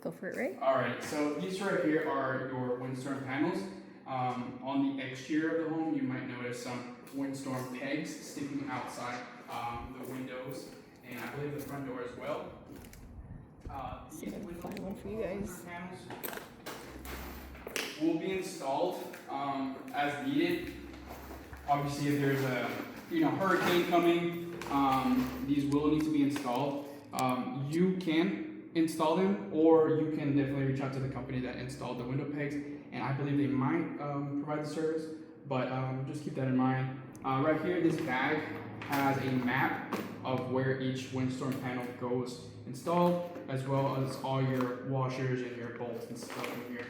go for it, right? All right, so these right here are your windstorm panels. On the exterior of the home, you might notice some windstorm pegs sticking outside the windows, and I believe the front door as well. See if I can find one for you guys. Panels will be installed as needed. Obviously, if there's a hurricane coming, these will need to be installed. You can install them, or you can definitely reach out to the company that installed the window pegs, and I believe they might provide the service, but just keep that in mind. Right here, this bag has a map of where each windstorm panel goes installed, as well as all your washers and your bolts and stuff in here.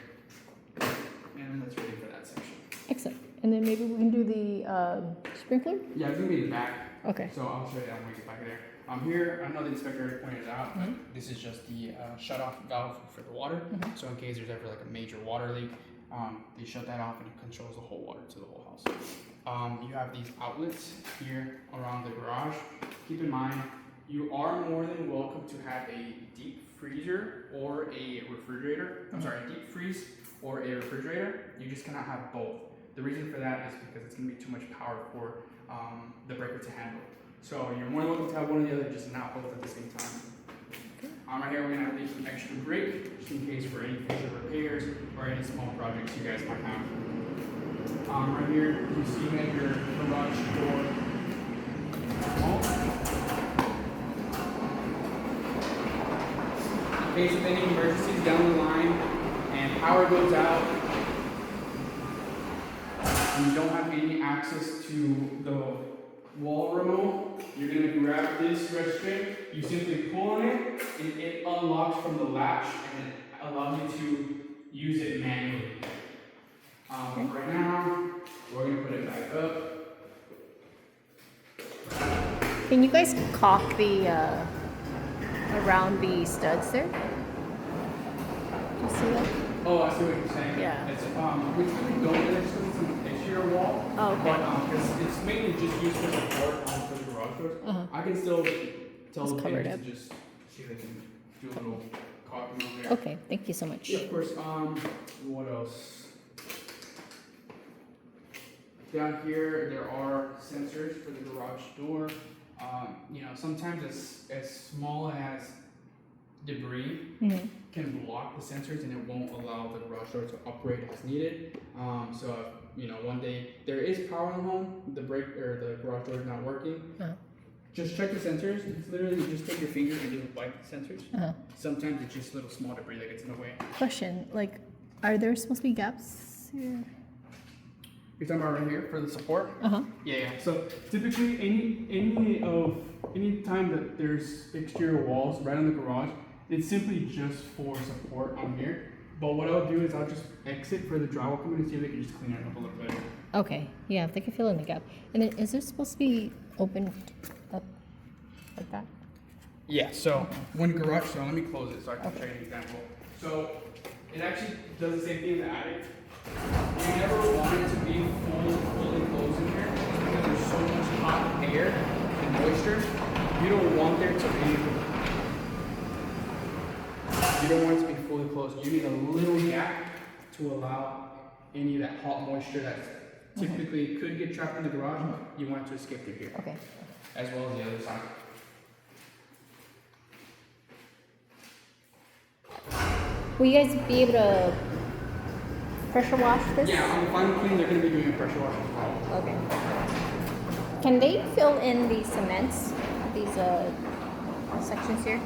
And that's ready for that section. Excellent. And then maybe we can do the sprinkler? Yeah, it's gonna be in the back. Okay. So I'll show you that when we get back there. Here, I know the inspector already pointed it out, but this is just the shut-off valve for the water. So in case there's ever like a major water leak, they shut that off and it controls the whole water to the whole house. You have these outlets here around the garage. Keep in mind, you are more than welcome to have a deep freezer or a refrigerator. I'm sorry, a deep freeze or a refrigerator. You just cannot have both. The reason for that is because it's going to be too much power for the breaker to handle. So you're more than welcome to have one or the other, just not both at the same time. Right here, we're going to have some extra brake, just in case for any future repairs or any small projects you guys might have. Right here, you see you have your garage door. In case of any emergencies down the line and power goes out, and you don't have any access to the wall remote, you're going to grab this restraint, you simply pull on it, and it unlocks from the latch and it allows you to use it manually. Right now, we're going to put it back up. Can you guys caulk the around the studs there? Do you see that? Oh, I see what you're saying. Yeah. It's, we typically don't actually some exterior wall, Oh, okay. but it's mainly just used for support for the garage doors. I can still tell Just the cover it painters up. to just see if they can do a little caulking on there. Okay, thank you so much. Yeah, of course. What else? Down here, there are sensors for the garage door. Sometimes as small as debris can block the sensors and it won't allow the garage door to operate as needed. One day there is power in the home, the garage door is not working. Just check the sensors. It's literally you just take your finger and just wipe the sensors. Sometimes it's just little small debris that gets in the way. Question, like, are there supposed to be gaps here? You're talking about right here for the support? Yeah. So typically any time that there's exterior walls right on the garage, it's simply just for support on here. But what I'll do is I'll just exit for the drywall company and see if they can just clean it up a little bit. Okay, yeah, if they can fill in the gap. And then is there supposed to be open up like that? Yeah, so when garage, so let me close it so I can show you an example. So it actually does the same thing in the attic. You never want it to be fully closed in here because there's so much hot air and moisture. You don't want there to be, you don't want it to be fully closed. You need a little gap to allow any of that hot moisture that typically could get trapped in the garage. You want it to escape through here. Okay. As well as the other side. Will you guys be able to pressure wash this? Yeah, on the final clean, they're going to be doing a pressure wash as well. Okay. Can they fill in the cements, these sections here?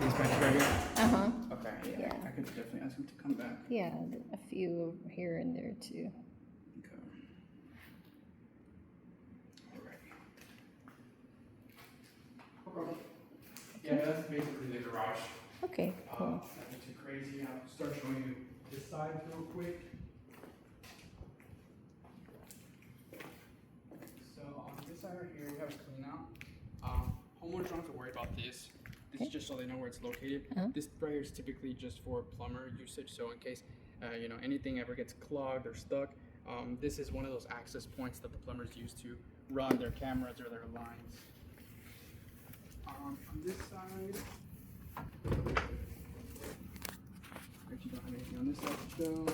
These patches right here? Okay, Yeah. I could definitely ask them to come back. Yeah, a few here and there too. Okay. Alright. No problem. Yeah, that's basically the garage. Okay, cool. Nothing too crazy. I'll start showing you this side real quick. So on this side right here, we have a clean out. Homeowners don't have to worry about this. This is just so they know where it's located. This right here is typically just for plumber usage. So in case anything ever gets clogged or stuck, this is one of those access points that the plumbers use to run their cameras or their lines. On this side, go.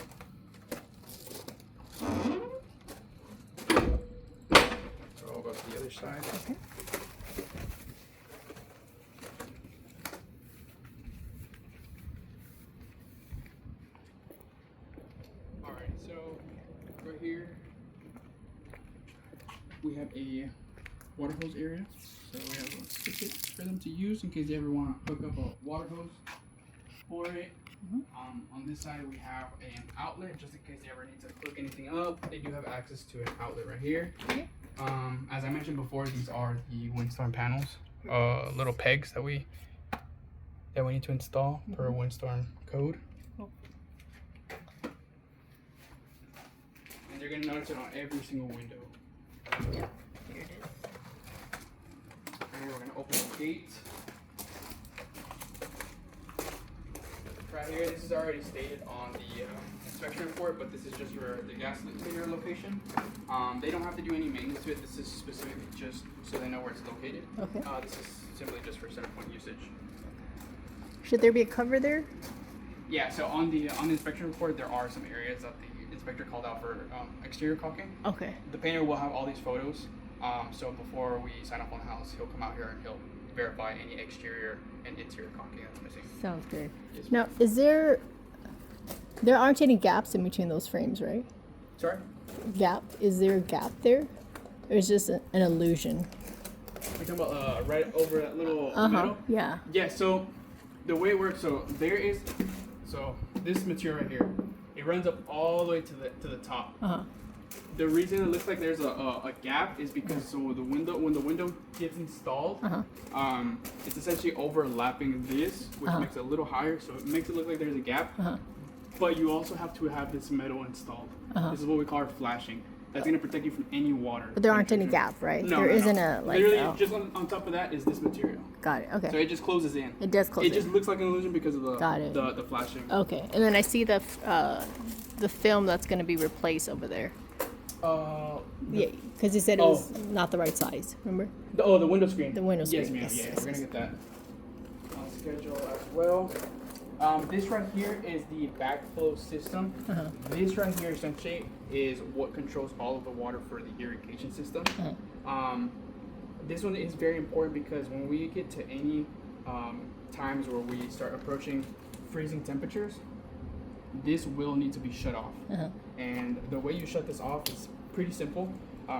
So I'll go to the other side. Okay. Alright, so right here we have a water hose area. So we have a spigot for them to use in case they ever want to hook up a water hose for it. On this side we have an outlet just in case they ever need to hook anything up. They do have access to an outlet right here. Okay. As I mentioned before, these are the windstorm panels, little pegs that we need to install per windstorm code. Oh. And you're gonna notice it on every single window. Yep. Here it is. And we're gonna open the gate. Right here, this is already stated on the inspection report, but this is just for the gas cleaner location. They don't have to do any maintenance to it. This is specifically just so they know where it's located. Okay. This is simply just for center point usage. Should there be a cover there? Yeah. So on the inspection report, there are some areas that the inspector called out for exterior caulking. Okay. The painter will have all these photos. So before we sign up on the house, he'll come out here and he'll verify any exterior and interior caulking that's missing. Sounds good. Yes, Now, there aren't any gaps in between those frames, right? Sorry? Is there a gap there? Or is just an illusion? We're talking about right over that little metal? Yeah. Yeah, so the way it works, so this material right here, it runs up all the way to the top. The reason it looks like there's a gap is because when the window gets installed, it's essentially overlapping this, which makes it a little higher, so it makes it look like there's a gap. But you also have to have this metal installed. This is what we call flashing. That's gonna protect you from any water. But there aren't any gap, right? No, there no, isn't no. a like. Literally, Oh, just on top of that is this material. got it. Okay. So it just closes in. It does close It in. just looks like an illusion because of Got it. the flashing. Okay, and then I see the film that's going to be replaced over there. Yeah, because you said it was not the right size. Remember? The window screen. The window Yes, screen, ma'am. yes, Yeah, yes, we're gonna yes. get that on schedule as well. This right here is the backflow system. This right here essentially is what controls all of the water for the irrigation system. This one is very important because when we get to any times where we start approaching freezing temperatures, this will need to be shut off. And the way you shut this off is pretty simple.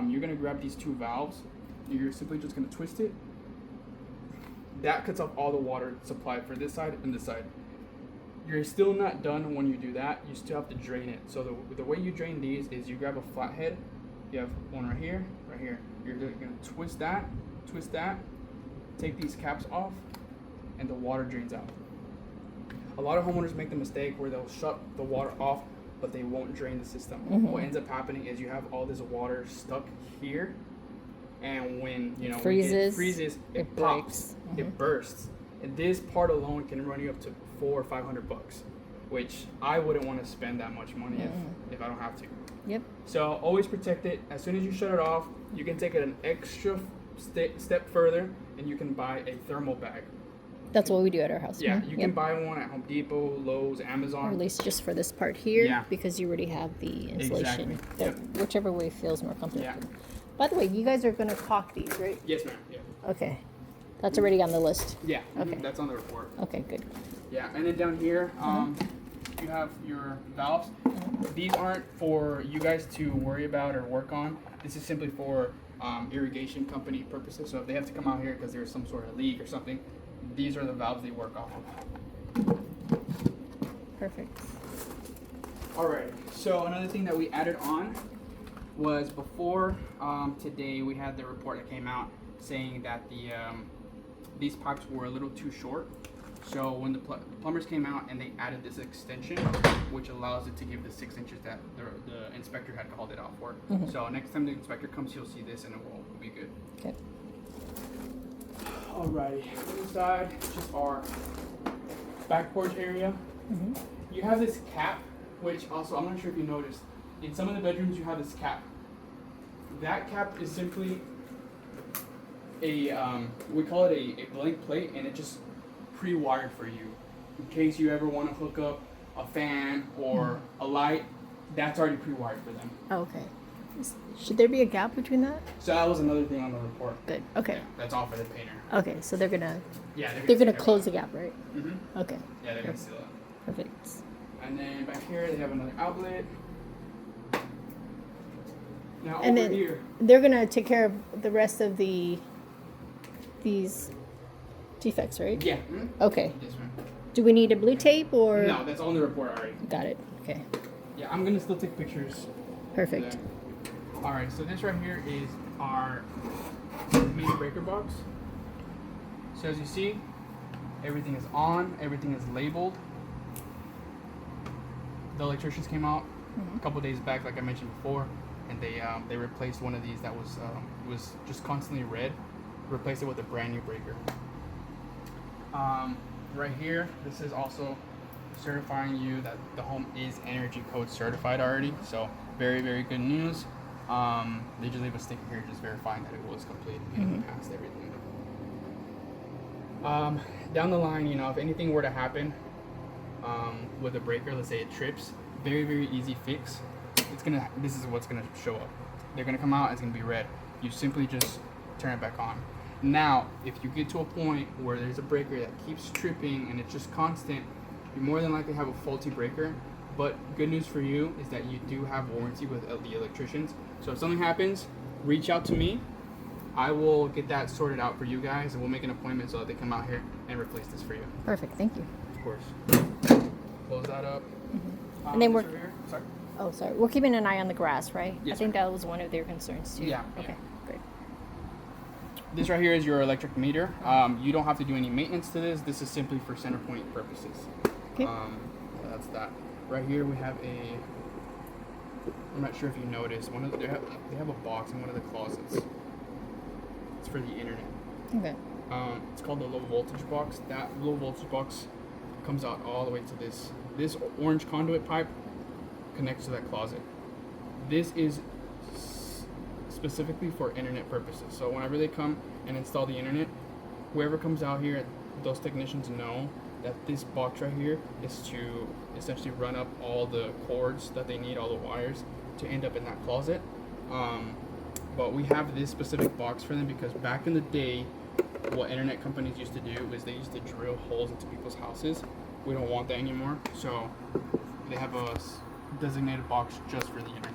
You're gonna grab these two valves. You're simply just gonna twist it. That cuts off all the water supply for this side and this side. You're still not done when you do that. You still have to drain it. So the way you drain these is you grab a flathead. You have one right here, right here. You're gonna twist that, take these caps off, and the water drains out. A lot of homeowners make the mistake where they'll shut the water off, but they won't drain the system. What ends up happening is you have all this water stuck here, and when it freezes, it pops, it bursts, and this part alone can run you up to $400 or $500, which I wouldn't want to spend that much money if I don't have to. Yep. So always protect it. As soon as you shut it off, you can take it an extra step further, and you can buy a thermal bag. That's what we do at our house. Yeah, you can buy one at Home Depot, Lowe's, Amazon. Or at least just for this part here, Yeah. because you already have the insulation. Exactly. Yep. Whichever way feels more comfortable. Yeah. By the way, you guys are going to caulk these, right? Yes, ma'am. Yeah. Okay. That's already on the list. Yeah. Okay. That's on the report. Okay, good. Yeah, and then down here, you have your valves. These aren't for you guys to worry about or work on. This is simply for irrigation company purposes. So if they have to come out here because there's some sort of leak or something, these are the valves they work off of. Perfect. Alright, so another thing that we added on was before today we had the report that came out saying that these pipes were a little too short. So when the plumbers came out and they added this extension, which allows it to give the 6 inches that the inspector had called it out for. So next time the inspector comes, he'll see this and it will be good. Okay. Alrighty, inside just our back porch area. You have this cap, which also, I'm not sure if you noticed, in some of the bedrooms you have this cap. That cap is simply we call it a blank plate, and it just pre-wired for you in case you ever want to hook up a fan, or a light, that's already pre-wired for them. Oh, okay. Should there be a gap between that? So that was another thing on the report. Good. Okay. Yeah, that's all for the painter. Okay. So they're gonna Yeah, close the gap, right? Mm-hmm. Okay. Yeah, they're gonna seal it. Perfect. And then back here they have another outlet. Now And over then here. they're gonna take care of the rest of these defects, right? Yeah. Okay. This one. Do we need a blue tape or? No, that's on the report already. Got it. Okay. Yeah, I'm gonna still take pictures. Perfect. All right, so this right here is our main breaker box. So as you see, everything is on, everything is labeled. The electricians came out a couple days back, like I mentioned before, and they replaced one of these that was just constantly red. Replaced it with a brand new breaker. Right here, this is also certifying you that the home is Energy Code certified already. So very, very good news. They just leave a sticker here just verifying that it was completed and it passed everything. Down the line, you know, if anything were to happen with a breaker, let's say it trips, very, very easy fix. This is what's gonna show up. They're gonna come out, it's gonna be red. You simply just turn it back on. Now, if you get to a point where there's a breaker that keeps tripping and it's just constant, you more than likely have a faulty breaker. But good news for you is that you do have warranty with the electricians. So if something happens, reach out to me. I will get that sorted out for you guys, and we'll make an appointment so that they come out here and replace this for you. Perfect. Thank you. Of course. Close that up. And then this we're- over here- Sorry. Oh, sorry. We're keeping an eye on the grass, right? Yes, I think that was one of their concerns too. Yeah, Okay. Great. This right here is your electric meter. You don't have to do any maintenance to this. This is simply for center point purposes. Okay. Yeah, that's that. Right here we have a. I'm not sure if you noticed. They have a box in one of the closets. It's for the internet. Okay. It's called the low voltage box. That low voltage box comes out all the way to this. This orange conduit pipe connects to that closet. This is specifically for internet purposes. So whenever they come and install the internet, whoever comes out here, those technicians know that this box right here is to essentially run up all the cords that they need, all the wires, to end up in that closet. But we have this specific box for them because back in the day, what internet companies used to do is they used to drill holes into people's houses. We don't want that anymore, so they have a designated box just for the internet.